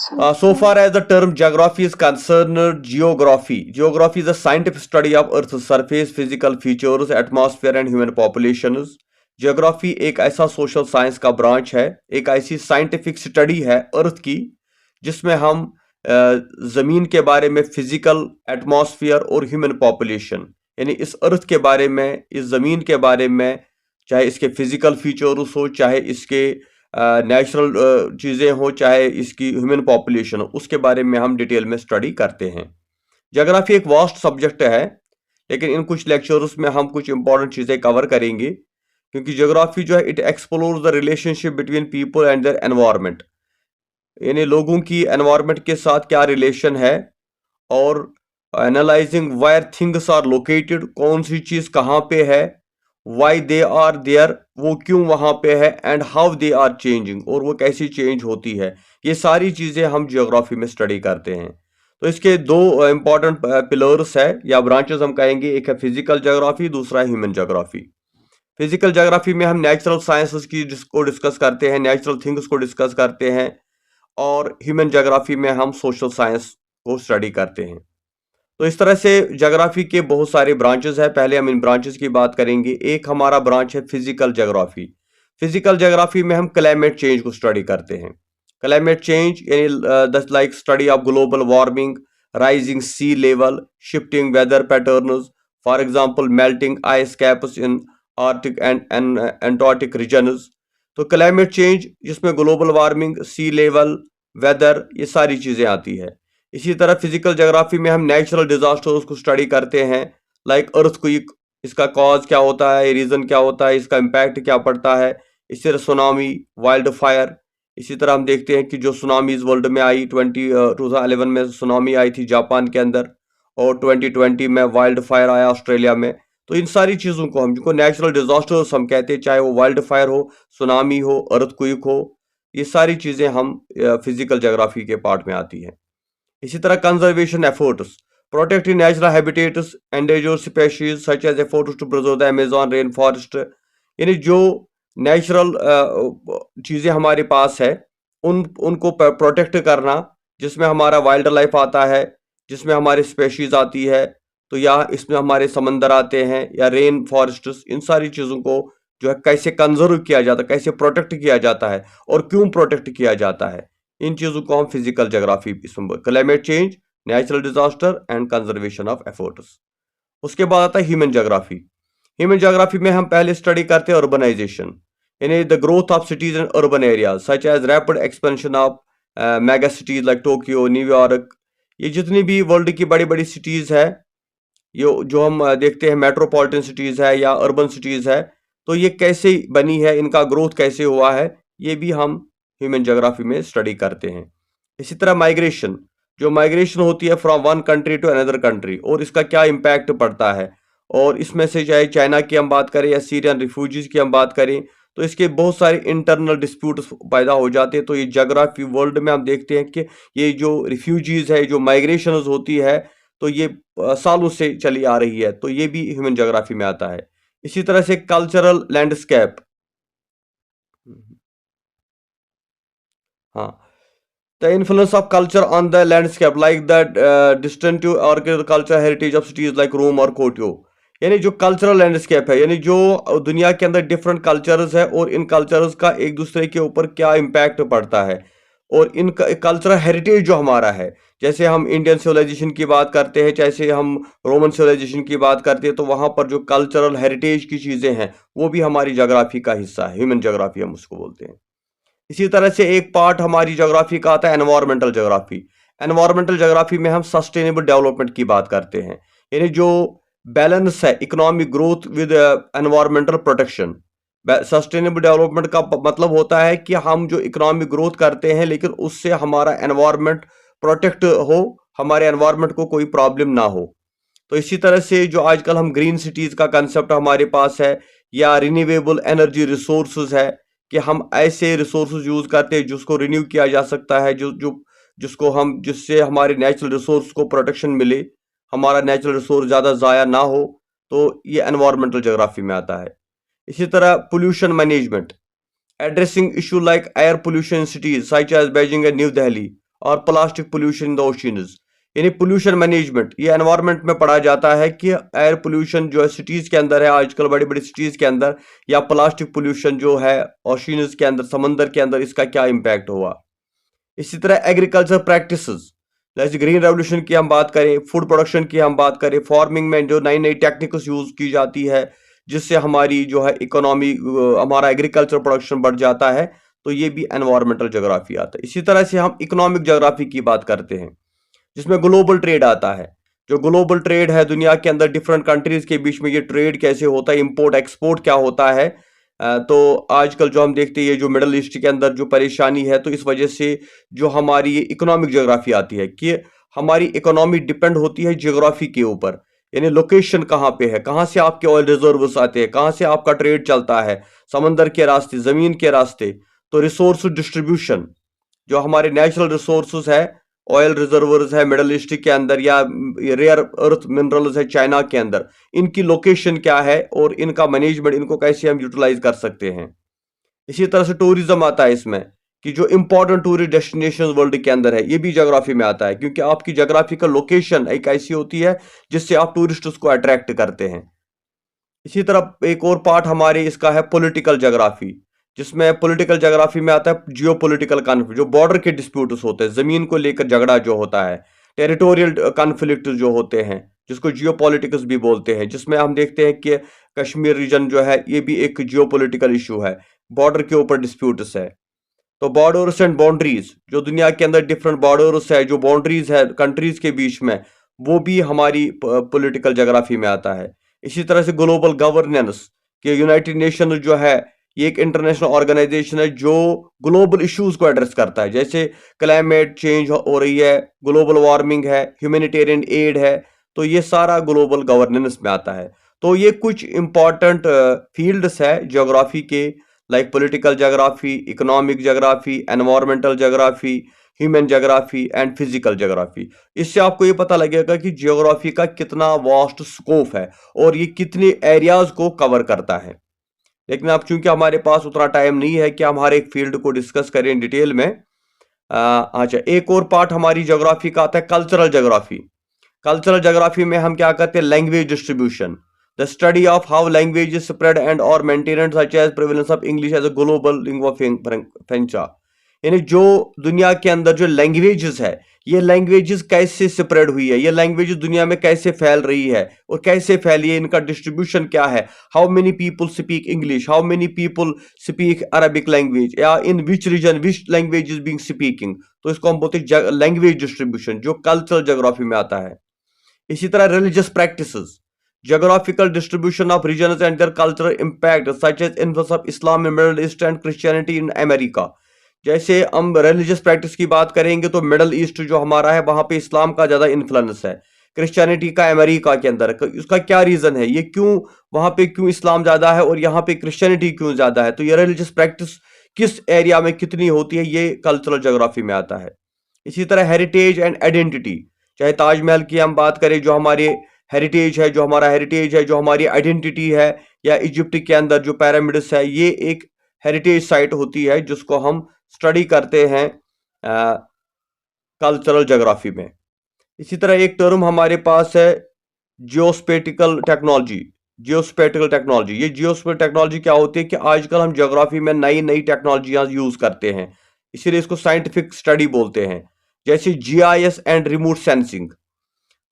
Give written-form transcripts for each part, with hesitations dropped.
So far as the term geography is concerned, geography is a scientific study of Earth's surface, physical features, atmosphere and human populations. Geography एक ऐसा social science का branch है, एक ऐसी scientific study है अर्थ की जिसमें हम जमीन के बारे में, फिजिकल, एटमॉस्फेयर और ह्यूमन पॉपुलेशन, यानी इस अर्थ के बारे में, इस जमीन के बारे में, चाहे इसके फिजिकल फीचर्स हो, चाहे इसके नेचुरल चीज़ें हो, चाहे इसकी ह्यूमन पॉपुलेशन हो, उसके बारे में हम डिटेल में स्टडी करते हैं। ज्योग्राफी एक वास्ट सब्जेक्ट है, लेकिन इन कुछ लेक्चर्स में हम कुछ इंपॉर्टेंट चीज़ें कवर करेंगे, क्योंकि ज्योग्राफी जो है it explores the relationship between people and their environment, यानी लोगों की एनवायरनमेंट के साथ क्या रिलेशन है, और analysing where things are located, कौन सी चीज़ कहाँ पे है, वाई दे आर देयर, वो क्यों वहाँ पे है, and how they are changing, और वो कैसी चेंज होती है। ये सारी चीज़ें हम जियोग्राफी में स्टडी करते हैं। तो इसके दो इंपॉर्टेंट पिलर्स है या ब्रांचेस हम कहेंगे, एक है फिजिकल जियोग्राफी, दूसरा है ह्यूमन जियोग्राफी। फिजिकल जियोग्राफी में हम नेचुरल साइंसेस की को डिस्कस करते हैं, नेचुरल थिंग्स को डिस्कस करते हैं, और ह्यूमन जियोग्राफी में हम सोशल साइंस को स्टडी करते हैं। तो इस तरह से ज्योग्राफी के बहुत सारे ब्रांचेस हैं। पहले हम इन ब्रांचेस की बात करेंगे। एक हमारा ब्रांच है फिजिकल ज्योग्राफी। फिजिकल ज्योग्राफी में हम क्लाइमेट चेंज को स्टडी करते हैं। क्लाइमेट चेंज यानी that's like study of global warming, rising sea level, shifting weather patterns, for example melting ice caps in Arctic and Antarctic regions. तो climate change जिसमें global warming, sea level, weather, ये सारी चीज़ें आती है। इसी तरह फिजिकल ज्योग्राफी में हम नेचुरल डिजास्टर्स को स्टडी करते हैं, लाइक अर्थक्वेक, इसका कॉज क्या होता है, रीजन क्या होता है, इसका इम्पैक्ट क्या पड़ता है। इसी तरह सुनामी, वाइल्ड फायर। इसी तरह हम देखते हैं कि जो सुनामीज वर्ल्ड में आई, 2011 में सुनामी आई थी जापान के अंदर, और 2020 में वाइल्ड फायर आया ऑस्ट्रेलिया में। तो इन सारी चीज़ों को हम, जिनको नेचुरल डिजास्टर्स हम कहते हैं, चाहे वो वाइल्ड फायर हो, सुनामी हो, अर्थक्वेक हो, ये सारी चीज़ें हम फिजिकल ज्योग्राफी के पार्ट में आती हैं। इसी तरह conservation efforts, protecting natural habitats, endangered species such as efforts to preserve the Amazon rain forest, यानी जो नेचुरल चीज़ें हमारे पास है उनको प्रोटेक्ट करना, जिसमें हमारा वाइल्ड लाइफ आता है, जिसमें हमारी स्पेशीज आती है, तो या इसमें हमारे समंदर आते हैं, या रेन फॉरेस्ट्स, इन सारी चीज़ों को जो है कैसे कंजर्व किया जाता है, कैसे प्रोटेक्ट किया जाता है, और क्यों प्रोटेक्ट किया जाता है, इन चीज़ों को हम फिजिकल ज्योग्राफी, इसमें climate change, natural disaster and conservation of efforts. उसके बाद आता है ह्यूमन ज्योग्राफी। ह्यूमन ज्योग्राफी में हम पहले स्टडी करते हैं अर्बनाइजेशन, यानी the growth of cities and urban areas such as rapid expansion of mega cities like Tokyo, New York. ये जितनी भी वर्ल्ड की बड़ी बड़ी सिटीज़ है, ये जो हम देखते हैं मेट्रोपॉलिटन सिटीज़ है या अर्बन सिटीज़ है, तो ये कैसे बनी है, इनका ग्रोथ कैसे हुआ है, ये भी हम ह्यूमन ज्योग्राफी में स्टडी करते हैं। इसी तरह माइग्रेशन, जो माइग्रेशन होती है from one country to another country, और इसका क्या इम्पैक्ट पड़ता है, और इसमें से चाहे चाइना की हम बात करें या सीरियन रिफ्यूजीज की हम बात करें, तो इसके बहुत सारे इंटरनल डिस्प्यूट्स पैदा हो जाते हैं। तो ये ज्योग्राफी वर्ल्ड में हम देखते हैं कि ये जो रिफ्यूजीज है, जो माइग्रेशन होती है, तो ये सालों से चली आ रही है, तो ये भी ह्यूमन ज्योग्राफी में आता है। इसी तरह से कल्चरल लैंडस्केप, हाँ, the influence of culture on the landscape like that distinctive agricultural heritage of cities like Rome और कोटियो, यानी जो कल्चरल लैंडस्केप है, यानी जो दुनिया के अंदर डिफरेंट कल्चर्स है, और इन कल्चर्स का एक दूसरे के ऊपर क्या इम्पैक्ट पड़ता है, और इन कल्चरल हेरिटेज जो हमारा है, जैसे हम इंडियन सिविलाइजेशन की बात करते हैं, जैसे हम रोमन सिविलाइजेशन की बात करते हैं, तो वहाँ पर जो कल्चरल हेरिटेज की चीज़ें हैं वो भी हमारी ज्योग्राफी का हिस्सा है, ह्यूमन ज्योग्राफी हम उसको बोलते हैं। इसी तरह से एक पार्ट हमारी ज्योग्राफी का आता है एनवायरमेंटल ज्योग्राफी। एनवायरमेंटल ज्योग्राफी में हम सस्टेनेबल डेवलपमेंट की बात करते हैं, यानी जो बैलेंस है economic growth with environmental protection. Sustainable development का मतलब होता है कि हम जो इकोनॉमिक ग्रोथ करते हैं, लेकिन उससे हमारा एनवायरमेंट प्रोटेक्ट हो, हमारे एनवायरमेंट को कोई प्रॉब्लम ना हो। तो इसी तरह से जो आजकल हम ग्रीन सिटीज़ का कंसेप्ट हमारे पास है, या रिन्यूएबल एनर्जी रिसोर्सेज है, कि हम ऐसे रिसोर्सेज यूज़ करते हैं जिसको रिन्यू किया जा सकता है, जिससे हमारे नेचुरल रिसोर्स को प्रोटेक्शन मिले, हमारा नेचुरल रिसोर्स ज़्यादा ज़ाया ना हो, तो ये एनवायरमेंटल ज्योग्राफी में आता है। इसी तरह pollution management, addressing issue like air pollution cities such as Beijing and New Delhi, और plastic pollution in the oceans. यानी पोल्यूशन मैनेजमेंट ये एनवायरनमेंट में पढ़ा जाता है कि एयर पोल्यूशन जो है सिटीज के अंदर है आजकल, बड़ी बड़ी सिटीज के अंदर, या प्लास्टिक पोल्यूशन जो है ओशियंस के अंदर, समंदर के अंदर, इसका क्या इम्पैक्ट हुआ। इसी तरह एग्रीकल्चर प्रैक्टिसेस, जैसे ग्रीन रेवोल्यूशन की हम बात करें, फूड प्रोडक्शन की हम बात करें, फार्मिंग में जो नई नई टेक्निक्स यूज की जाती है जिससे हमारी जो है इकोनॉमी, हमारा एग्रीकल्चर प्रोडक्शन बढ़ जाता है, तो ये भी एनवायरमेंटल ज्योग्राफी आता है। इसी तरह से हम इकोनॉमिक ज्योग्राफी की बात करते हैं जिसमें ग्लोबल ट्रेड आता है। जो ग्लोबल ट्रेड है दुनिया के अंदर डिफरेंट कंट्रीज के बीच में ये ट्रेड कैसे होता है, इंपोर्ट एक्सपोर्ट क्या होता है। तो आजकल जो हम देखते हैं ये जो मिडल ईस्ट के अंदर जो परेशानी है, तो इस वजह से जो हमारी ये इकोनॉमिक ज्योग्राफी आती है कि हमारी इकोनॉमी डिपेंड होती है ज्योग्राफी के ऊपर। यानी लोकेशन कहाँ पे है, कहाँ से आपके ऑयल रिजर्व्स आते हैं, कहाँ से आपका ट्रेड चलता है, समंदर के रास्ते, जमीन के रास्ते। तो रिसोर्स डिस्ट्रीब्यूशन, जो हमारे नेचुरल रिसोर्सेज है, ऑयल रिजर्वर्स है मिडल ईस्ट के अंदर, या रेयर अर्थ मिनरल्स है चाइना के अंदर, इनकी लोकेशन क्या है और इनका मैनेजमेंट, इनको कैसे हम यूटिलाइज कर सकते हैं। इसी तरह से टूरिज्म आता है इसमें, कि जो इंपॉर्टेंट टूरिस्ट डेस्टिनेशन वर्ल्ड के अंदर है, ये भी ज्योग्राफी में आता है, क्योंकि आपकी ज्योग्राफिकल लोकेशन एक ऐसी होती है जिससे आप टूरिस्ट को अट्रैक्ट करते हैं। इसी तरह एक और पार्ट हमारे इसका है पॉलिटिकल ज्योग्राफी, जिसमें पॉलिटिकल ज्योग्राफी में आता है जियो पॉलिटिकल कॉन्फ्लिक्ट, जो बॉर्डर के डिस्प्यूट्स होते हैं, जमीन को लेकर झगड़ा जो होता है, टेरिटोरियल कॉन्फ्लिक्ट जो होते हैं, जिसको जियो पॉलिटिक्स भी बोलते हैं, जिसमें हम देखते हैं कि कश्मीर रीजन जो है ये भी एक जियो पॉलिटिकल इशू है, बॉर्डर के ऊपर डिस्प्यूट्स है। तो बॉर्डर्स एंड बाउंड्रीज, जो दुनिया के अंदर डिफरेंट बॉर्डर्स है, जो बाउंड्रीज है कंट्रीज के बीच में, वो भी हमारी पॉलिटिकल ज्योग्राफी में आता है। इसी तरह से ग्लोबल गवर्नेंस, कि यूनाइटेड नेशन जो है ये एक इंटरनेशनल ऑर्गेनाइजेशन है जो ग्लोबल इश्यूज को एड्रेस करता है, जैसे क्लाइमेट चेंज हो रही है, ग्लोबल वार्मिंग है, ह्यूमैनिटेरियन एड है, तो ये सारा ग्लोबल गवर्नेंस में आता है। तो ये कुछ इंपॉर्टेंट फील्ड्स है ज्योग्राफी के, like political geography, economic geography, environmental geography, human geography and physical geography. इससे आपको ये पता लगेगा कि ज्योग्राफी का कितना वास्ट स्कोप है और ये कितने एरियाज को कवर करता है। लेकिन अब चूंकि हमारे पास उतना टाइम नहीं है कि हम हर एक फील्ड को डिस्कस करें डिटेल में। अच्छा, एक और पार्ट हमारी ज्योग्राफी का आता है कल्चरल ज्योग्राफी। कल्चरल ज्योग्राफी में हम क्या करते हैं, language distribution, the study of how language spread and और maintenance such as prevalence of English as a global lingua franca. यानी जो दुनिया के अंदर जो लैंग्वेजेस है, ये लैंग्वेजेस कैसे स्प्रेड हुई है, ये लैंग्वेजेस दुनिया में कैसे फैल रही है और कैसे फैली है, इनका डिस्ट्रीब्यूशन क्या है, how many people speak English, how many people speak Arabic language, या in which region which language is being speaking. तो इसको हम बोलते हैं लैंग्वेज डिस्ट्रीब्यूशन, जो कल्चरल ज्योग्राफी में आता है। इसी तरह religious practices, geographical distribution of regions and their cultural impact such as influence of Islam in Middle East and Christianity in America। जैसे हम रिलीजियस प्रैक्टिस की बात करेंगे तो मिडल ईस्ट जो हमारा है वहां पे इस्लाम का ज्यादा इन्फ्लुएंस है, क्रिश्चियनिटी का अमेरिका के अंदर। उसका क्या रीजन है, ये क्यों वहां पे क्यों इस्लाम ज्यादा है और यहाँ पे क्रिश्चियनिटी क्यों ज्यादा है, तो ये रिलीजियस प्रैक्टिस किस एरिया में कितनी होती है, ये कल्चरल ज्योग्राफी में आता है। इसी तरह हेरिटेज एंड आइडेंटिटी, चाहे ताजमहल की हम बात करें, जो हमारे हेरिटेज है, जो हमारा हेरिटेज है, जो हमारी आइडेंटिटी है, या इजिप्ट के अंदर जो पैरामिड्स है, ये एक हेरिटेज साइट होती है जिसको हम स्टडी करते हैं कल्चरल ज्योग्राफी में। इसी तरह एक टर्म हमारे पास है जियोस्पेटिकल टेक्नोलॉजी। जियोस्पेटिकल टेक्नोलॉजी, ये जियोस्पेटिकल टेक्नोलॉजी क्या होती है कि आजकल हम ज्योग्राफी में नई नई टेक्नोलॉजियां यूज करते हैं, इसीलिए इसको साइंटिफिक स्टडी बोलते हैं, जैसे जीआईएस एंड रिमोट सेंसिंग।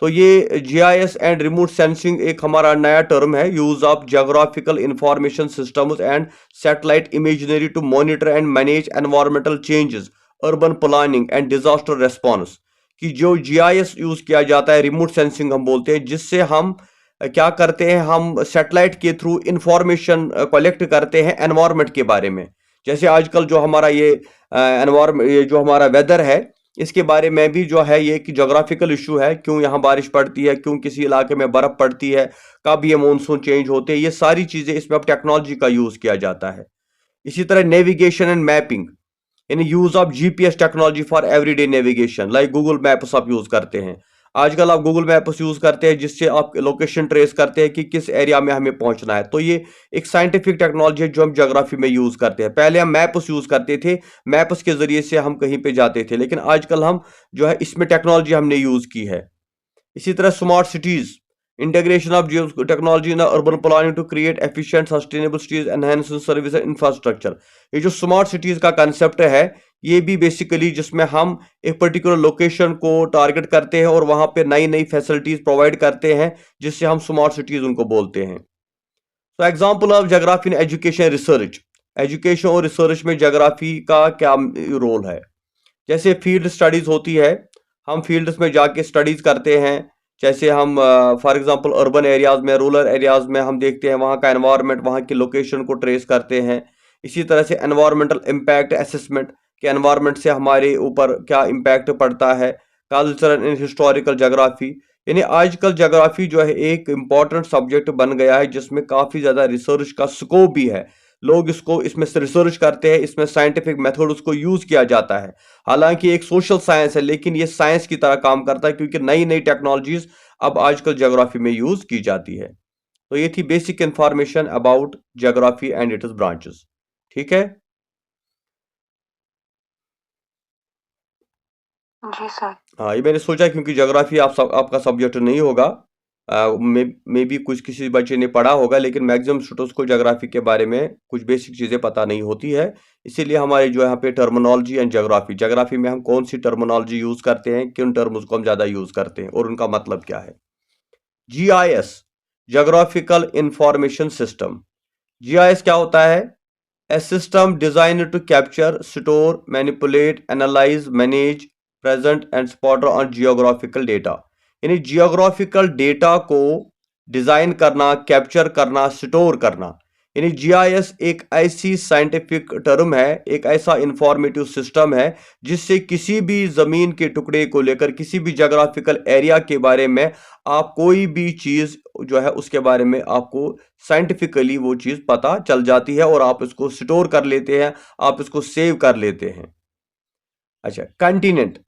तो ये जीआईएस एंड रिमोट सेंसिंग एक हमारा नया टर्म है, use of geographical information systems and satellite imaginary to monitor and manage environmental changes, urban planning and disaster response. कि जो जीआईएस यूज किया जाता है, रिमोट सेंसिंग हम बोलते हैं, जिससे हम क्या करते हैं, हम सैटेलाइट के थ्रू इंफॉर्मेशन कलेक्ट करते हैं एनवायरमेंट के बारे में। जैसे आजकल जो हमारा ये एनवायरमेंट, ये जो हमारा वेदर है, इसके बारे में भी जो है ये कि ज्योग्राफिकल इशू है, क्यों यहाँ बारिश पड़ती है, क्यों किसी इलाके में बर्फ पड़ती है, कब ये मानसून चेंज होते हैं, ये सारी चीजें इसमें अब टेक्नोलॉजी का यूज किया जाता है। इसी तरह नेविगेशन एंड मैपिंग, यानी use of GPS technology for everyday navigation, like Google maps आप यूज करते हैं। आजकल आप गूगल मैप्स यूज करते हैं जिससे आप लोकेशन ट्रेस करते हैं कि किस एरिया में हमें पहुंचना है। तो ये एक साइंटिफिक टेक्नोलॉजी है जो हम ज्योग्राफी में यूज करते हैं। पहले हम मैप्स यूज करते थे, मैप्स के जरिए से हम कहीं पे जाते थे, लेकिन आजकल हम जो है इसमें टेक्नोलॉजी हमने यूज की है। इसी तरह smart cities, integration of geo technology in urban planning to create efficient sustainable cities enhance service infrastructure. ये जो स्मार्ट सिटीज का कंसेप्ट है, ये भी बेसिकली जिसमें हम एक पर्टिकुलर लोकेशन को टारगेट करते हैं और वहां पे नई नई फैसिलिटीज प्रोवाइड करते हैं, जिससे हम स्मार्ट सिटीज उनको बोलते हैं। तो example of geography in education research, education और रिसर्च में ज्योग्राफी का क्या रोल है। जैसे फील्ड स्टडीज होती है, हम फील्ड्स में जाके स्टडीज करते हैं। जैसे हम फॉर एग्जांपल अर्बन एरियाज में, रूरल एरियाज में हम देखते हैं वहाँ का एनवायरनमेंट, वहाँ की लोकेशन को ट्रेस करते हैं। इसी तरह से एनवायरमेंटल इम्पैक्ट असेसमेंट, कि एनवायरनमेंट से हमारे ऊपर क्या इम्पैक्ट पड़ता है। कल्चरल एंड हिस्टोरिकल ज्योग्राफी, यानी आजकल ज्योग्राफी जो है एक इम्पॉर्टेंट सब्जेक्ट बन गया है जिसमें काफ़ी ज़्यादा रिसर्च का स्कोप भी है। लोग इसको इसमें से रिसर्च करते हैं, इसमें साइंटिफिक मेथड उसको यूज किया जाता है। हालांकि एक सोशल साइंस है, लेकिन ये साइंस की तरह काम करता है क्योंकि नई नई टेक्नोलॉजीज अब आजकल ज्योग्राफी में यूज की जाती है। तो ये थी basic information about geography and it's branches. ठीक है। जी सर। हाँ, ये मैंने सोचा क्योंकि ज्योग्राफी आपका सब्जेक्ट नहीं होगा, मे भी कुछ किसी बच्चे ने पढ़ा होगा, लेकिन मैक्सिमम स्टूडेंट्स को ज्योग्राफी के बारे में कुछ बेसिक चीज़ें पता नहीं होती है। इसीलिए हमारे जो यहाँ पे टर्मिनोलॉजी एंड ज्योग्राफी, ज्योग्राफी में हम कौन सी टर्मिनोलॉजी यूज़ करते हैं, किन टर्म्स को हम ज़्यादा यूज़ करते हैं और उनका मतलब क्या है। GIS, geographical information system. GIS क्या होता है? A system designed to capture, store, manipulate, analyze, manage, present and spot on geographical data। यानी जियोग्राफिकल डेटा को डिजाइन करना, कैप्चर करना, स्टोर करना। यानी जीआईएस एक ऐसी साइंटिफिक टर्म है, एक ऐसा इंफॉर्मेटिव सिस्टम है जिससे किसी भी जमीन के टुकड़े को लेकर, किसी भी ज्योग्राफिकल एरिया के बारे में आप कोई भी चीज जो है उसके बारे में आपको साइंटिफिकली वो चीज पता चल जाती है और आप इसको स्टोर कर लेते हैं, आप इसको सेव कर लेते हैं। अच्छा, continent,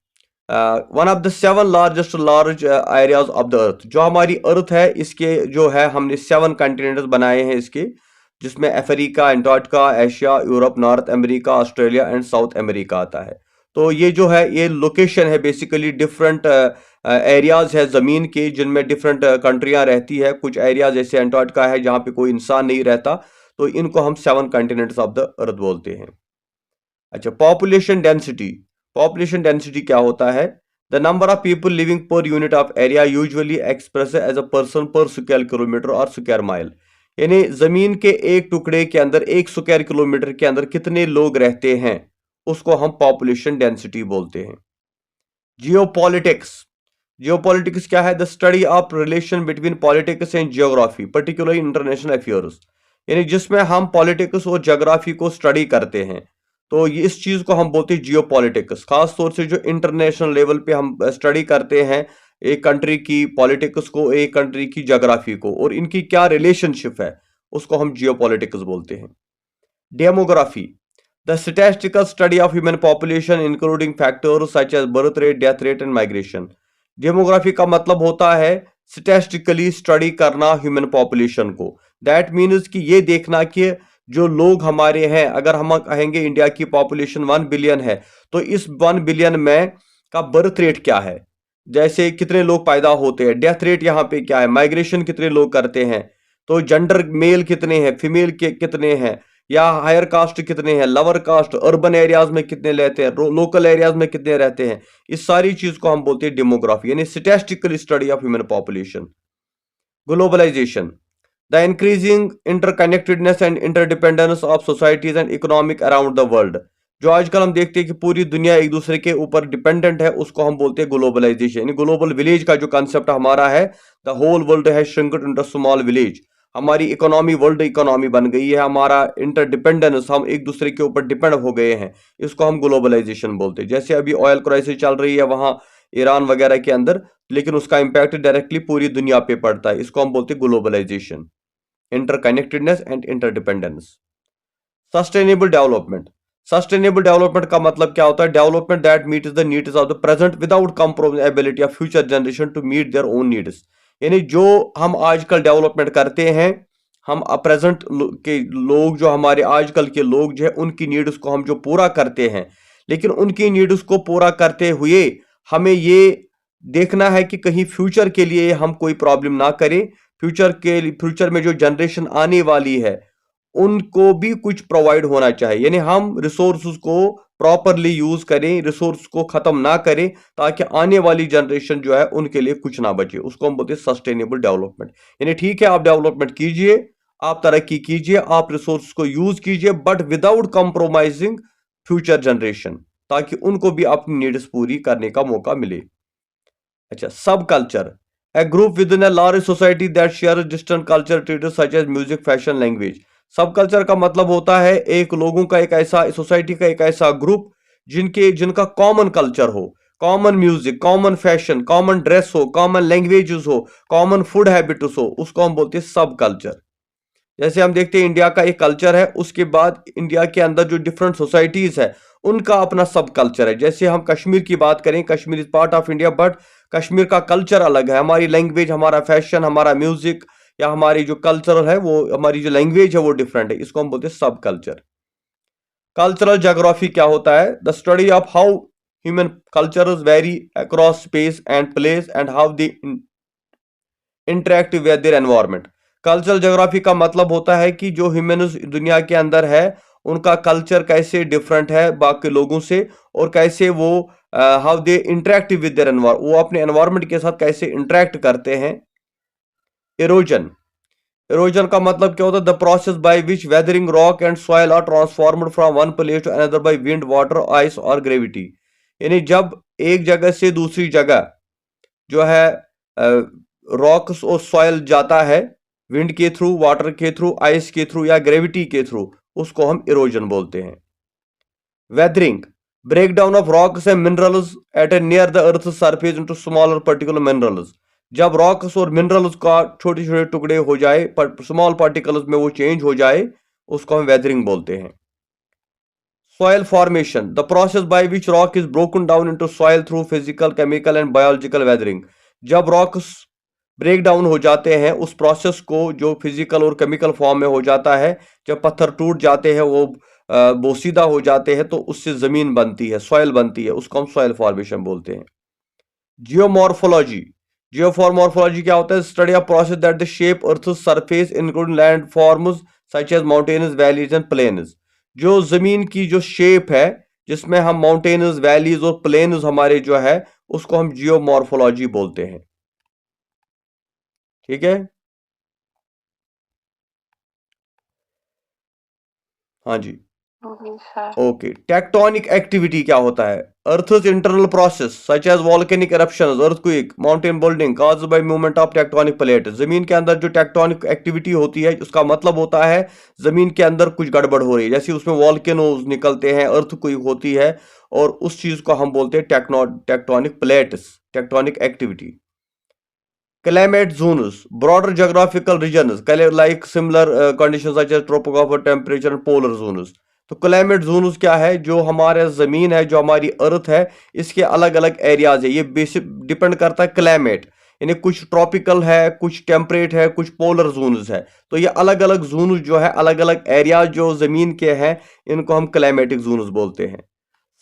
one of the 7 large areas of the earth. जो हमारी अर्थ है इसके जो है हमने 7 कंटिनेंट्स बनाए हैं इसके, जिसमें Africa, Antarctica, Asia, Europe, north America, Australia and south America आता है। तो ये जो है ये लोकेशन है बेसिकली डिफरेंट एरियाज है ज़मीन के, जिनमें डिफरेंट कंट्रियां रहती है। कुछ एरियाज जैसे एंटार्क्टिका है जहाँ पे कोई इंसान नहीं रहता, तो इनको हम 7 कंटिनेंट्स ऑफ द अर्थ बोलते हैं। अच्छा, पॉपुलेशन डेंसिटी। पॉपुलेशन डेंसिटी क्या होता है? The number of people living per unit of area usually express as a person per square kilometre और स्क्वायर माइल। यानी जमीन के एक टुकड़े के अंदर, एक स्क्वायर किलोमीटर के अंदर कितने लोग रहते हैं, उसको हम पॉपुलेशन डेंसिटी बोलते हैं। जियोपॉलिटिक्स। जियोपॉलिटिक्स क्या है? The study of relation between politics and geography, particularly international affairs. यानी जिसमें हम पॉलिटिक्स और ज्योग्राफी को स्टडी करते हैं, तो ये इस चीज को हम बोलते हैं जियोपॉलिटिक्स। खास तौर से जो इंटरनेशनल लेवल पे हम स्टडी करते हैं एक कंट्री की पॉलिटिक्स को, एक कंट्री की ज्योग्राफी को, और इनकी क्या रिलेशनशिप है, उसको हम जियोपॉलिटिक्स बोलते हैं। Demography, the statistical study of human population including factors such as birth rate, death rate and migration. Demography का मतलब होता है स्टैटिस्टिकली स्टडी करना ह्यूमन पॉपुलेशन को। दैट मीन्स कि ये देखना कि जो लोग हमारे हैं, अगर हम कहेंगे इंडिया की पॉपुलेशन 1 बिलियन है, तो इस 1 बिलियन में का बर्थ रेट क्या है, जैसे कितने लोग पैदा होते हैं, डेथ रेट यहाँ पे क्या है, माइग्रेशन कितने लोग करते हैं, तो जेंडर मेल कितने हैं, फीमेल के कितने हैं, या हायर कास्ट कितने हैं, लोअर कास्ट, अर्बन एरियाज में कितने रहते हैं, लोकल एरियाज में कितने रहते हैं। इस सारी चीज को हम बोलते हैं डेमोग्राफी, यानी statistical study of human population. Globalisation, the increasing interconnectedness and interdependence of societies and economic around the world. जो आजकल हम देखते हैं कि पूरी दुनिया एक दूसरे के ऊपर डिपेंडेंट है, उसको हम बोलते हैं ग्लोबलाइजेशन। यानी ग्लोबल विलेज का जो कंसेप्ट हमारा है, द होल वर्ल्ड है श्रिंक्ड इनटू स्मॉल विलेज। हमारी इकोनॉमी वर्ल्ड इकोनॉमी बन गई है, हमारा इंटरडिपेंडेंस, हम एक दूसरे के ऊपर डिपेंड हो गए हैं, इसको हम ग्लोबलाइजेशन बोलते हैं। जैसे अभी ऑयल क्राइसिस चल रही है वहां ईरान वगैरह के अंदर, लेकिन उसका इंपैक्ट डायरेक्टली पूरी दुनिया पे पड़ता है, इसको हम बोलते हैं globalisation, interconnectedness and interdependence. Sustainable development, sustainable development का मतलब क्या होता है? Development that meets the needs of the present without compromise ability of future generation to meet their own needs. यानी जो हम आजकल डेवलपमेंट करते हैं, हम प्रेजेंट के लोग, जो हमारे आजकल के लोग जो है, उनकी नीड्स को हम जो पूरा करते हैं, लेकिन उनकी नीड्स को पूरा करते हुए हमें ये देखना है कि कहीं फ्यूचर के लिए हम कोई प्रॉब्लम ना करें। फ्यूचर में जो जनरेशन आने वाली है उनको भी कुछ प्रोवाइड होना चाहिए। यानी हम रिसोर्स को प्रॉपरली यूज करें, रिसोर्स को खत्म ना करें, ताकि आने वाली जनरेशन जो है उनके लिए कुछ ना बचे। उसको हम बोलते हैं सस्टेनेबल डेवलपमेंट। यानी ठीक है, आप डेवलपमेंट कीजिए, आप तरक्की कीजिए, आप रिसोर्स को यूज कीजिए, but without compromising future generation, ताकि उनको भी अपनी नीड्स पूरी करने का मौका मिले। अच्छा, सब culture, a group within a large society that shares distant culture traits such as music, fashion, language। सब कल्चर का मतलब होता है एक लोगों का, एक ऐसा सोसाइटी का एक ऐसा ग्रुप जिनका कॉमन कल्चर हो, common music, common fashion, common dress हो, कॉमन लैंग्वेजेस हो, कॉमन फूड हैबिट्स हो, उसको हम बोलते हैं सब कल्चर। जैसे हम देखते हैं इंडिया का एक कल्चर है, उसके बाद इंडिया के अंदर जो डिफरेंट सोसाइटीज है उनका अपना सब कल्चर है। जैसे हम कश्मीर की बात करें, Kashmir is part of India, but Kashmir का कल्चर अलग है। हमारी लैंग्वेज, हमारा फैशन, हमारा म्यूजिक, या हमारी जो कल्चरल है, वो हमारी जो लैंग्वेज है वो डिफरेंट है। इसको हम बोलते हैं सब कल्चर। कल्चरल ज्योग्राफी क्या होता है? The study of how human cultures vary across space and place and how they interact with their environment. Cultural geography का मतलब होता है कि जो ह्यूमन दुनिया के अंदर है, उनका कल्चर कैसे डिफरेंट है बाकी लोगों से, और कैसे वो how they interact with their environment, वो अपने एनवायरनमेंट के साथ कैसे इंटरेक्ट करते हैं। इरोजन, इरोजन का मतलब क्या होता है? The process by which weathering rock and soil are transformed from one place to another by wind, water, ice और ग्रेविटी। यानी जब एक जगह से दूसरी जगह जो है रॉक्स और सॉइल जाता है, विंड के थ्रू, वाटर के थ्रू, आइस के थ्रू या ग्रेविटी के थ्रू, उसको हम इरोजन बोलते हैं। Weathering, breakdown of rocks and minerals at a near the earth surface into smaller particular minerals. जब रॉक्स और मिनरल्स का छोटे छोटे टुकड़े हो जाए, स्मॉल पार्टिकल्स में वो चेंज हो जाए, उसको हम वेदरिंग बोलते हैं। Soil formation, the process by which rock is broken down into soil through physical, chemical and biological weathering. जब रॉक्स ब्रेक डाउन हो जाते हैं, उस प्रोसेस को जो फिजिकल और केमिकल फॉर्म में हो जाता है, जब पत्थर टूट जाते हैं, वो बोसीदा हो जाते हैं, तो उससे जमीन बनती है, सॉइल बनती है, उसको हम सॉइल फॉर्मेशन बोलते हैं। जियोमॉर्फोलॉजी, जियोमॉर्फोलॉजी क्या होता है? Study of process that the shape earth surface including land forms such as mountains, valleys and plains. जो जमीन की जो शेप है, जिसमें हम माउंटेन्स, वैलीज और प्लेन्स हमारे जो है, उसको हम जियोमॉर्फोलॉजी बोलते हैं। ठीक है, हाँ जी। ओके, टेक्टोनिक एक्टिविटी क्या होता है? Earth's internal process such as volcanic eruptions, earthquake, mountain building caused by movement of tectonic plate। जमीन के अंदर जो टेक्टोनिक एक्टिविटी होती है, उसका मतलब होता है जमीन के अंदर कुछ गड़बड़ हो रही है, जैसे उसमें वॉल्केनोज निकलते हैं, earthquake होती है, और उस चीज को हम बोलते हैं tectonic plates, tectonic activity. Climate zones, broader geographical regions like similar conditions such as tropographic temperature and polar zones। तो क्लाइमेट जोन्स क्या है? जो हमारे जमीन है, जो हमारी अर्थ है, इसके अलग अलग एरियाज है। ये बेसिक डिपेंड करता है क्लाइमेट, यानी कुछ ट्रॉपिकल है, कुछ टेम्परेट है, कुछ पोलर जोन्स है। तो ये अलग अलग जोन्स जो है, अलग अलग एरियाज जो जमीन के हैं, इनको हम क्लाइमेटिक जोन्स बोलते हैं।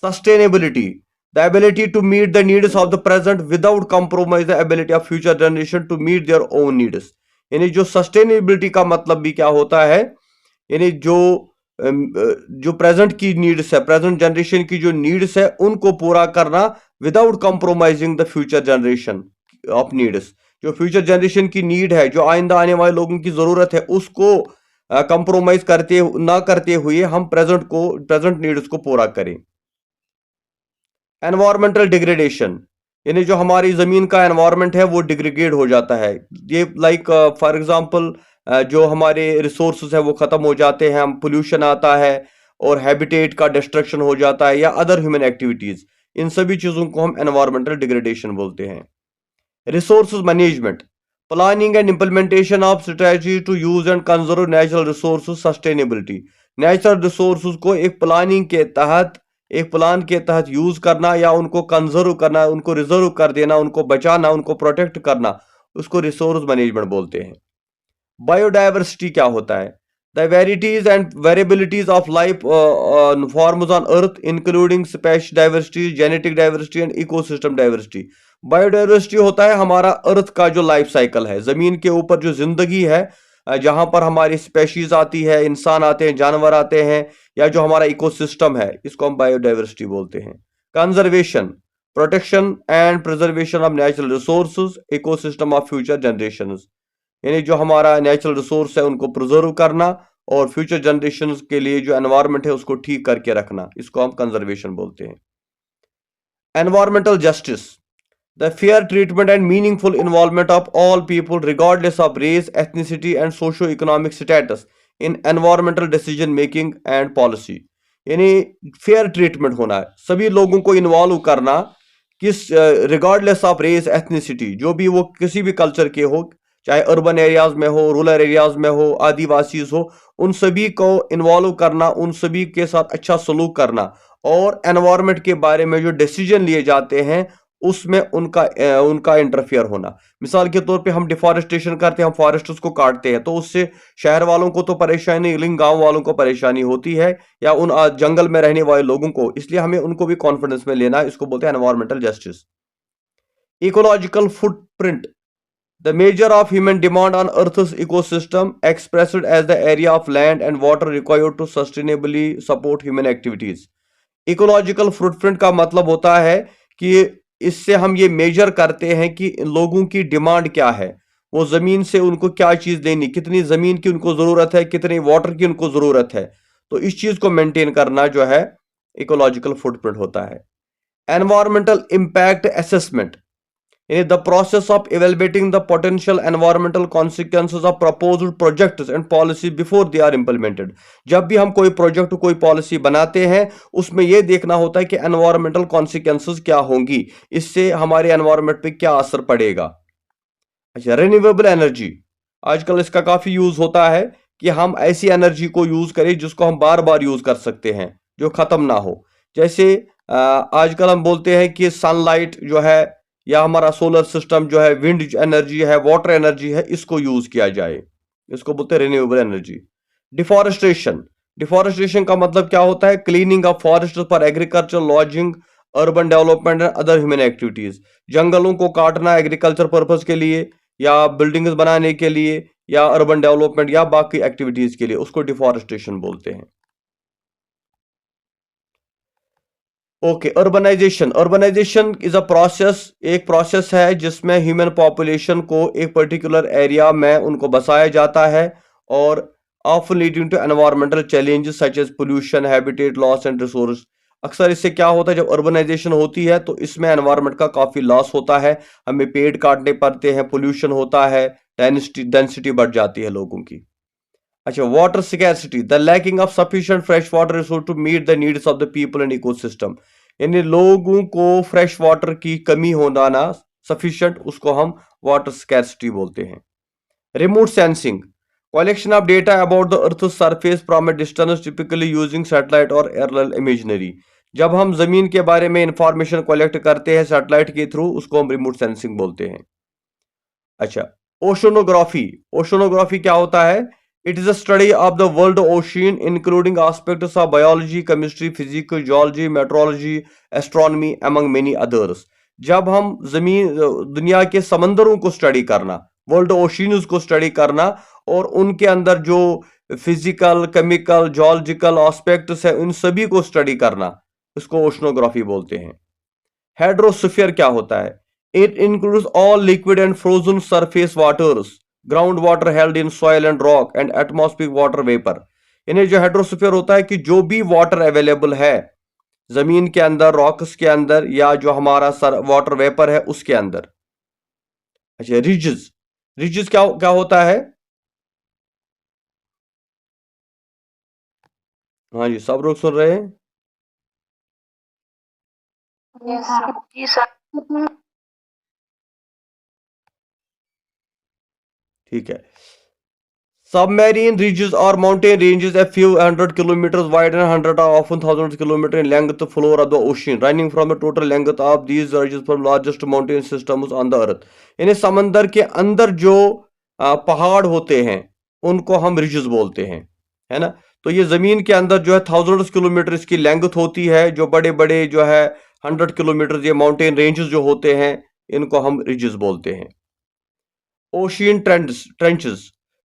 Sustainability, the ability to meet the needs of the present without compromise the ability of future generation to meet their own needs। यानी जो सस्टेनेबिलिटी का मतलब भी क्या होता है? यानी जो प्रेजेंट की नीड्स है, प्रेजेंट जनरेशन की जो नीड्स है, उनको पूरा करना without compromising the future generation of needs. जो फ्यूचर जनरेशन की नीड है, जो आइंदा आने वाले लोगों की जरूरत है, उसको कंप्रोमाइज करते ना करते हुए हम प्रेजेंट नीड्स को पूरा करें। एनवायरमेंटल डिग्रेडेशन, यानी जो हमारी जमीन का एनवायरमेंट है वो डिग्रेडेड हो जाता है। ये लाइक फॉर एग्जांपल जो हमारे रिसोर्सेज है वो खत्म हो जाते हैं, हम पोल्यूशन आता है, और हैबिटेट का डिस्ट्रक्शन हो जाता है, या अदर ह्यूमन एक्टिविटीज, इन सभी चीजों को हम एनवायरमेंटल डिग्रेडेशन बोलते हैं। Resources management, planning and implementation of strategy to use and conserve natural resources, sustainability. Natural resources को एक प्लान के तहत यूज करना या उनको कंजर्व करना, उनको रिजर्व कर देना, उनको बचाना, उनको प्रोटेक्ट करना, उसको रिसोर्स मैनेजमेंट बोलते हैं। बायोडायवर्सिटी क्या होता है? The varieties and variabilities of life forms on earth including species diversity, genetic diversity and ecosystem diversity. Biodiversity होता है हमारा अर्थ का जो लाइफ साइकिल है, जमीन के ऊपर जो जिंदगी है, जहां पर हमारी स्पेशीज आती है, इंसान आते हैं, जानवर आते हैं, या जो हमारा इकोसिस्टम है, इसको हम बायोडाइवर्सिटी बोलते हैं। Conservation, protection and preservation of natural resources, ecosystem of future generations. यानी जो हमारा नेचुरल रिसोर्स है उनको प्रिजर्व करना और फ्यूचर जनरेशन के लिए जो एनवायरमेंट है उसको ठीक करके रखना, इसको हम कंजर्वेशन बोलते हैं। Environmental justice, the fair treatment and meaningful involvement of all people regardless of race, ethnicity and socio economic status in environmental decision making and policy. यानी फेयर ट्रीटमेंट होना है, सभी लोगों को इन्वॉल्व करना, किस रिगार्डलेस ऑफ रेस, एथनिसिटी, जो भी वो किसी भी कल्चर के हो, चाहे अर्बन एरियाज में हो, रूरल एरियाज में हो, आदिवासीज हो, उन सभी को इन्वॉल्व करना, उन सभी के साथ अच्छा सलूक करना, और एनवायरमेंट के बारे में जो डिसीजन लिए जाते हैं उसमें उनका इंटरफियर होना। मिसाल के तौर पे हम डिफॉरेस्टेशन करते हैं, हम फॉरेस्ट्स को काटते हैं, तो उससे शहर वालों को तो परेशानी नहीं, लेकिन गांव वालों को परेशानी होती है, या उन जंगल में रहने वाले लोगों को, इसलिए हमें उनको भी कॉन्फिडेंस में लेना है, इसको बोलते हैं environmental justice. Ecological footprint, the measure of human demand on Earth's ecosystem expressed as the area of land and water required to sustainably support human activities। Ecological footprint का मतलब होता है कि इससे हम ये मेजर करते हैं कि लोगों की डिमांड क्या है, वो जमीन से उनको क्या चीज लेनी, कितनी जमीन की उनको जरूरत है, कितनी वाटर की उनको जरूरत है, तो इस चीज को मेंटेन करना जो है इकोलॉजिकल फुटप्रिंट होता है। एनवायरमेंटल इंपैक्ट असेसमेंट, यानी the process of evaluating the potential environmental consequences of proposed projects and policy before they are implemented. जब भी हम कोई प्रोजेक्ट, कोई पॉलिसी बनाते हैं, उसमें यह देखना होता है कि एनवायरमेंटल कॉन्सिक्वेंसेज क्या होंगी, इससे हमारे एनवायरमेंट पे क्या असर पड़ेगा। अच्छा, रिन्यूएबल एनर्जी, आजकल इसका काफी यूज होता है कि हम ऐसी एनर्जी को यूज करें जिसको हम बार बार यूज कर सकते हैं, जो खत्म ना हो। जैसे आजकल हम बोलते हैं कि सनलाइट जो है, या हमारा सोलर सिस्टम जो है, विंड एनर्जी है, वाटर एनर्जी है, इसको यूज किया जाए, इसको बोलते हैं रिन्यूएबल एनर्जी। डिफॉरेस्टेशन, डिफॉरेस्टेशन का मतलब क्या होता है? Cleaning of forest for agriculture, lodging, urban development and other human activities. जंगलों को काटना एग्रीकल्चर पर्पज के लिए, या बिल्डिंग्स बनाने के लिए, या अर्बन डेवलपमेंट, या बाकी एक्टिविटीज के लिए, उसको डिफॉरेस्टेशन बोलते हैं। Okay, urbanisation, urbanisation is a process, एक प्रोसेस है जिसमें ह्यूमन पॉपुलेशन को एक पर्टिकुलर एरिया में उनको बसाया जाता है, और often leading to environmental challenges such as pollution, habitat loss and resource. अक्सर इससे क्या होता है, जब अर्बनाइजेशन होती है तो इसमें एनवायरमेंट का काफी लॉस होता है, हमें पेड़ काटने पड़ते हैं, पोल्यूशन होता है, डेंसिटी बढ़ जाती है लोगों की। अच्छा, water scarcity, the lacking of sufficient fresh water resource to meet the needs of the people and ecosystem. यानी लोगों को फ्रेश वाटर की कमी होना ना, सफिशिएंट, उसको हम वाटर स्कैरसिटी बोलते हैं। Remote sensing, collection of data about the earth surface from A distance, typically using satellite और एयरल इमेजनरी। जब हम जमीन के बारे में इंफॉर्मेशन कलेक्ट करते हैं सैटेलाइट के थ्रू, उसको हम रिमोट सेंसिंग बोलते हैं। अच्छा, ओशनोग्राफी, ओशनोग्राफी क्या होता है? It is a study of the world ocean including aspects of biology, chemistry, physics, geology, metrology, astronomy among many others. जब हम जमीन, दुनिया के समंदरों को स्टडी करना, वर्ल्ड ओशियंस को स्टडी करना, और उनके अंदर जो फिजिकल, केमिकल, जियोलॉजिकल एस्पेक्ट्स है, उन सभी को स्टडी करना, इसको ओशनोग्राफी बोलते हैं। हाइड्रोस्फीयर क्या होता है? It includes all liquid and frozen surface waters, ground water held in soil and rock and atmospheric water vapour. यानी जो हाइड्रोस्फीयर होता है कि जो भी वाटर अवेलेबल है जमीन के अंदर, रॉक्स के अंदर, या जो हमारा वाटर वेपर है उसके अंदर। अच्छा, रिजेस, रिजेस क्या क्या होता है? हाँ जी, सब लोग सुन रहे हैं? जी सर। ठीक है। Submarine ridges or mountain ranges a few hundred kilometers wide and hundred or often thousands of kilometers in length the floor of the ocean running from the total length of these ridges from largest mountain systems on the earth. यानी समंदर के अंदर जो पहाड़ होते हैं उनको हम रिजेस बोलते हैं, है ना। तो ये जमीन के अंदर जो है थाउजेंड्स किलोमीटर इसकी लेंथ होती है। जो बड़े बड़े जो है 100 किलोमीटर ये माउंटेन रेंजेस जो होते हैं इनको हम रिजेस बोलते हैं। Ocean trenches.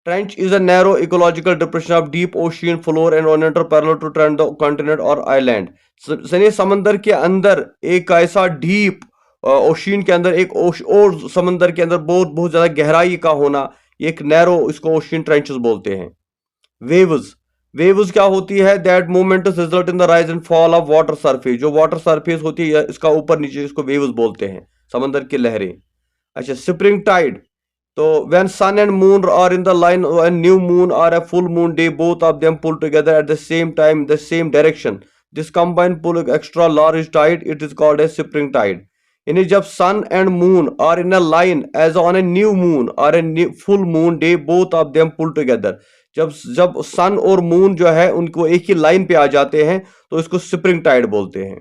Trench is a narrow ecological depression of deep ocean floor and oriented parallel to trend the continent or island. यानी समंदर के अंदर एक ऐसा डीप ओशियन के अंदर एक और समंदर के अंदर बहुत बहुत ज्यादा गहराई का होना, एक नैरो, इसको ओशियन ट्रेंचेस बोलते हैं। वेव्स, वेव्स क्या होती है? That movement result in the rise and fall of water surface. जो वाटर सरफेस होती है इसका ऊपर नीचे, इसको वेव्स बोलते हैं, समंदर की लहरें। अच्छा, स्प्रिंग टाइड, तो when sun and moon are in the line, a new moon or a full moon day, both of them pull together at the same time, the same direction. This combined pull extra large tide, it is called a spring tide. यानी जब sun and moon are in a line as on a new moon or a new full moon day, both of them pull together. जब sun और moon जो है उनको एक ही line पे आ जाते हैं तो इसको स्प्रिंग टाइड बोलते हैं।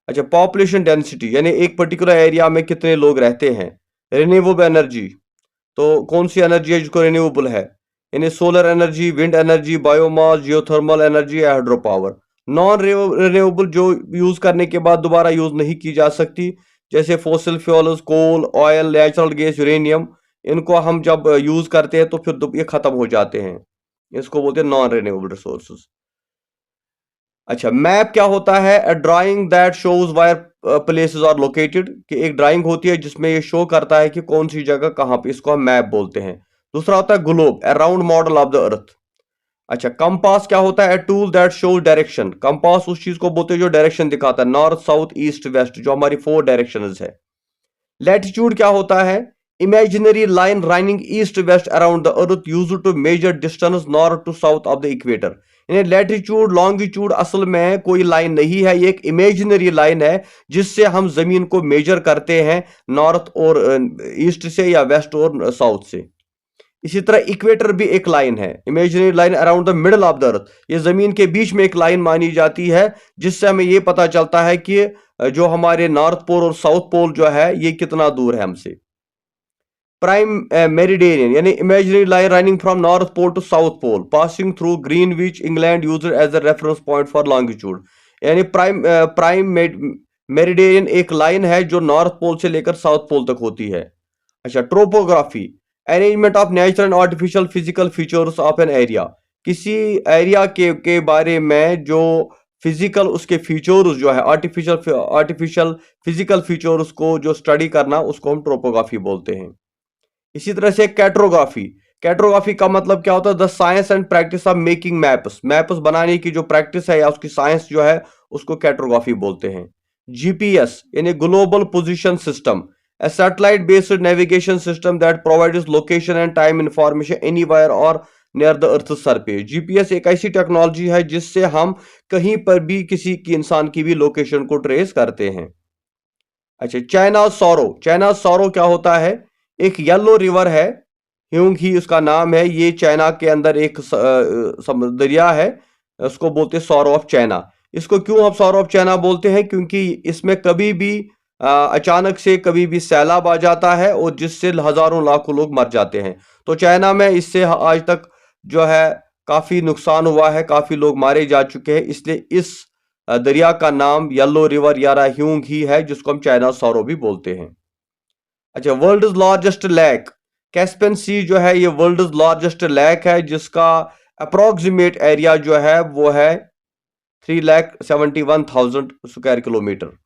अच्छा, पॉपुलेशन डेंसिटी, यानी एक पर्टिकुलर एरिया में कितने लोग रहते हैं। रिन्यूएबल एनर्जी, तो कौन सी एनर्जी है जिसको रिन्यूएबल है? यानी solar energy, wind energy, biomass, geothermal energy, hydro power. Non renewable जो यूज करने के बाद दोबारा यूज नहीं की जा सकती, जैसे फॉसिल फ्यूल्स, कोल, ऑयल, नेचुरल गैस, यूरेनियम, इनको हम जब यूज करते हैं तो फिर ये खत्म हो जाते हैं, इसको बोलते हैं नॉन रिन्यूएबल रिसोर्सेज। अच्छा, मैप क्या होता है? A drawing that shows where places are located, कि एक ड्राइंग होती है जिसमें ये शो करता है कि कौन सी जगह कहां पे, इसको हम मैप बोलते हैं। दूसरा होता है globe, a round model of the earth. अच्छा, कंपास क्या होता है? A tool that shows direction. Compass उस चीज को बोलते हैं जो डायरेक्शन दिखाता है, नॉर्थ, साउथ, ईस्ट, वेस्ट, जो हमारी 4 डायरेक्शंस है। लैटिट्यूड क्या होता है? Imaginary line running east west around the earth used to measure distance north to south of the equator. यानी लैटिट्यूड, लॉन्गिट्यूड असल में कोई लाइन नहीं है, ये एक इमेजिनरी लाइन है जिससे हम जमीन को मेजर करते हैं नॉर्थ और ईस्ट से या वेस्ट और साउथ से। इसी तरह इक्वेटर भी एक लाइन है, imaginary line around the middle of the earth. ये जमीन के बीच में एक लाइन मानी जाती है जिससे हमें ये पता चलता है कि जो हमारे नॉर्थ पोल और साउथ पोल जो है ये कितना दूर है हमसे। प्राइम मेरिडियन, यानी imaginary line running from north pole to south pole passing through Greenwich, England, used as a reference point for longitude. यानी प्राइम मेरिडियन एक लाइन है जो नॉर्थ पोल से लेकर साउथ पोल तक होती है। अच्छा, topography, arrangement of natural and artificial physical features of an area. किसी एरिया के बारे में जो फिजिकल उसके फीचर्स जो है, आर्टिफिशियल फिजिकल फीचर्स को जो स्टडी करना, उसको हम ट्रोपोग्राफी बोलते हैं। इसी तरह से कैट्रोग्राफी, कैट्रोग्राफी का मतलब क्या होता है? The science and practice of making maps. Maps बनाने की जो प्रैक्टिस है या उसकी साइंस जो है उसको कैट्रोग्राफी बोलते हैं। जीपीएस यानी global position system, a satellite based navigation system that provides location and time information anywhere or near the earth's surface। GPS एक ऐसी टेक्नोलॉजी है जिससे हम कहीं पर भी किसी की, इंसान की भी लोकेशन को ट्रेस करते हैं। अच्छा, चाइना सौरो, चाइना सौरो क्या होता है? एक येलो रिवर है, ह्यूंग ही उसका नाम है, ये चाइना के अंदर एक दरिया है, उसको बोलते हैं सौरो ऑफ चाइना। इसको क्यों हम सौरो ऑफ चाइना बोलते हैं? क्योंकि इसमें कभी भी अचानक से कभी भी सैलाब आ जाता है और जिससे हजारों लाखों लोग मर जाते हैं। तो चाइना में इससे आज तक जो है काफी नुकसान हुआ है, काफी लोग मारे जा चुके हैं, इसलिए इस दरिया का नाम येलो रिवर या ह्यूंग ही है, जिसको हम चाइना सौरो भी बोलते हैं। अच्छा, वर्ल्ड लार्जेस्ट लेक, कैस्पियन सी जो है ये वर्ल्ड लार्जेस्ट लेक है, जिसका अप्रोक्सीमेट एरिया जो है वो है 3,71,000 स्क्वायर किलोमीटर।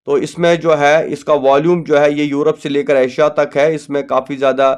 तो इसमें जो है इसका वॉल्यूम जो है ये यूरोप से लेकर एशिया तक है। इसमें काफी ज्यादा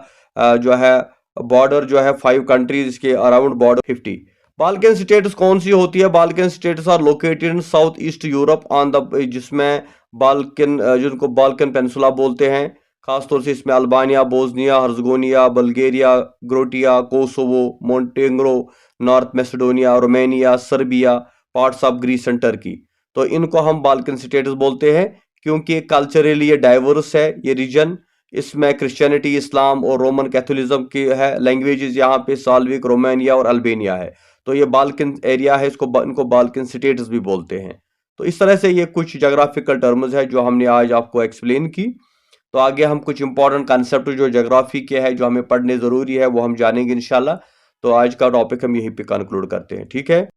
जो है बॉर्डर जो है 5 कंट्रीज के अराउंड बॉर्डर 50। बाल्कन स्टेट्स कौन सी होती है? Balkan states are located in south east Europe on the, जिसमें बाल्कन, जिनको बाल्कन पेनिनसुला बोलते हैं, खासतौर से इसमें Albania, Bosnia Herzegovina, Bulgaria, Croatia, Kosovo, Montenegro, North Macedonia, Romania, Serbia, parts of Greece and Turkey. तो इनको हम बाल्कन स्टेट्स बोलते हैं क्योंकि कल्चरली ये डाइवर्स है ये रीजन। इसमें क्रिश्चियनिटी, इस्लाम और रोमन कैथोलिज्म की है। लैंग्वेजेस यहाँ पे साल्विक, रोमानिया और अल्बेनिया है। तो ये बाल्कन एरिया है, इनको बाल्कन स्टेट्स भी बोलते हैं। तो इस तरह से ये कुछ जोग्राफिकल टर्म्स है जो हमने आज आपको एक्सप्लेन की। तो आगे हम कुछ इंपॉर्टेंट कंसेप्ट जो ज्योग्राफी के है, जो हमें पढ़ने जरूरी है, वो हम जानेंगे इंशाल्लाह। तो आज का टॉपिक हम यहीं पे कंक्लूड करते हैं, ठीक है।